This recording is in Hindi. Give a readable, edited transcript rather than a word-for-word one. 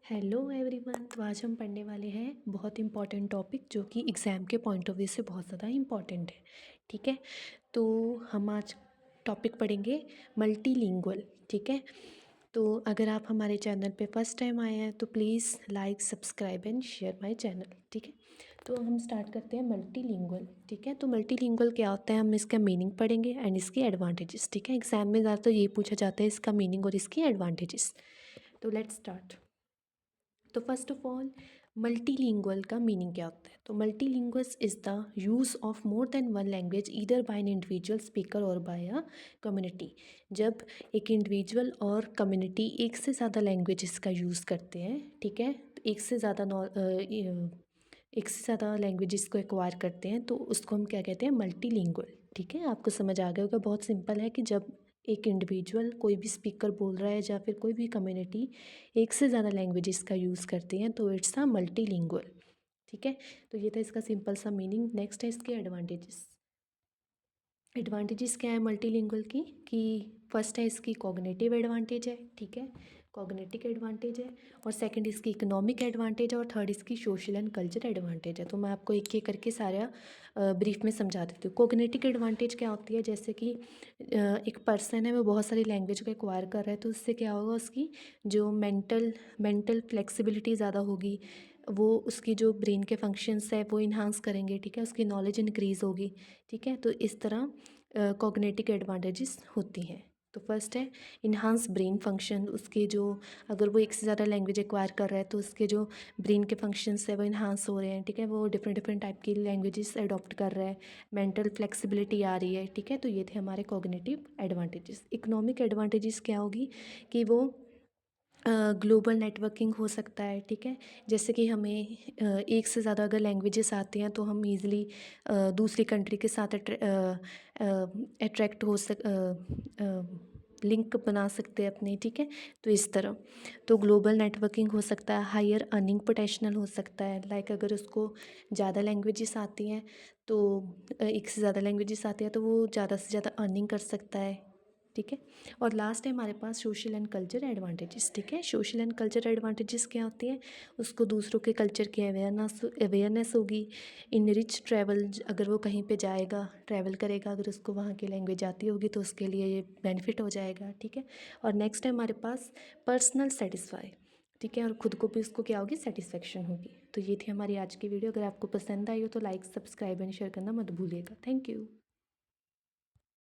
Hello everyone. तो आज हम पढ़ने वाले हैं बहुत इम्पॉर्टेंट टॉपिक जो कि एग्ज़ाम के पॉइंट ऑफ व्यू से बहुत ज़्यादा इम्पॉर्टेंट है। ठीक है, तो हम आज टॉपिक पढ़ेंगे मल्टीलिंगुअल। ठीक है, तो अगर आप हमारे चैनल पे फर्स्ट टाइम आए हैं तो please like subscribe and share my channel. ठीक है, तो हम स्टार्ट करते हैं मल्टीलिंगुअल। ठीक है, तो मल्टीलिंगुअल क्या होता है, हम इसका मीनिंग पढ़ेंगे एंड इसकी एडवांटेजेस। ठीक है, एग्जाम में ज़्यादातर ये पूछा जाता है इसका मीनिंग और इसकी एडवांटेजेस। तो लेट्स स्टार्ट। तो फर्स्ट ऑफ ऑल मल्टीलिंगुअल का मीनिंग क्या होता है। तो multilingualism is the use of more than one language either by an individual speaker और बाय अ कम्युनिटी। जब एक इंडिविजुअल और कम्युनिटी एक से ज़्यादा लैंग्वेजेस का यूज़ करते हैं, ठीक है, तो एक से ज़्यादा लैंग्वेजेस को एक्वायर करते हैं तो उसको हम क्या कहते हैं, मल्टीलिंगुअल। ठीक है, आपको समझ आ गया होगा। बहुत सिंपल है कि जब एक इंडिविजुअल कोई भी स्पीकर बोल रहा है या फिर कोई भी कम्युनिटी एक से ज़्यादा लैंग्वेजेस का यूज़ करते हैं तो इट्स अ मल्टीलिंगुअल। ठीक है, तो ये था इसका सिंपल सा मीनिंग। नेक्स्ट है इसके एडवांटेजेस। एडवांटेजेस क्या है मल्टीलिंगुअल की, कि फर्स्ट है इसकी कॉग्निटिव एडवांटेज है। ठीक है, कॉग्निटिव एडवांटेज है। और सेकंड इसकी इकोनॉमिक एडवांटेज है। और थर्ड इसकी सोशल एंड कल्चर एडवांटेज है। तो मैं आपको एक एक करके सारा ब्रीफ में समझा देती हूँ। कॉग्निटिव एडवांटेज क्या होती है, जैसे कि एक पर्सन है वो बहुत सारी लैंग्वेज को एक्वायर कर रहा है तो उससे क्या होगा, उसकी जो मेंटल फ्लेक्सिबिलिटी ज़्यादा होगी, वो उसकी जो ब्रेन के फंक्शंस है वो इन्हांस करेंगे। ठीक है, उसकी नॉलेज इंक्रीज़ होगी। ठीक है, तो इस तरह कॉग्निटिव एडवांटेजेस होती हैं। तो फर्स्ट है इन्हांस ब्रेन फंक्शन। उसके जो, अगर वो एक से ज़्यादा लैंग्वेज एक्वायर कर रहा है तो उसके जो ब्रेन के फंक्शंस है वो इन्हांस हो रहे हैं। ठीक है, वो डिफरेंट डिफरेंट टाइप की लैंग्वेजेस अडॉप्ट कर रहा है, मेंटल फ्लेक्सिबिलिटी आ रही है। ठीक है, तो ये थे हमारे कॉग्निटिव एडवांटेजेस। इकोनॉमिक एडवांटेजेस क्या होगी कि वो ग्लोबल नेटवर्किंग हो सकता है। ठीक है, जैसे कि हमें एक से ज़्यादा अगर लैंग्वेजेस आती हैं तो हम ईज़िली दूसरी कंट्री के साथ अट्रैक्ट हो लिंक बना सकते हैं अपने। ठीक है, तो इस तरह तो ग्लोबल नेटवर्किंग हो सकता है। हायर अर्निंग पोटेंशियल हो सकता है, लाइक अगर उसको ज़्यादा लैंग्वेजेस आती हैं तो एक से ज़्यादा लैंग्वेजेस आती हैं तो वो ज़्यादा से ज़्यादा अर्निंग कर सकता है। ठीक है, और लास्ट है हमारे पास सोशल एंड कल्चर एडवांटेजेस। ठीक है, सोशल एंड कल्चर एडवांटेजेस क्या होती हैं, उसको दूसरों के कल्चर की अवेयरनेस होगी। इन रिच ट्रैवल, अगर वो कहीं पे जाएगा, ट्रैवल करेगा, अगर उसको वहाँ की लैंग्वेज आती होगी तो उसके लिए ये बेनिफिट हो जाएगा। ठीक है, और नेक्स्ट है हमारे पास पर्सनल सेटिस्फाई। ठीक है, और ख़ुद को भी उसको क्या होगी, सेटिस्फेक्शन होगी। तो ये थी हमारी आज की वीडियो। अगर आपको पसंद आई हो तो लाइक सब्सक्राइब एंड शेयर करना मत भूलिएगा। Thank you.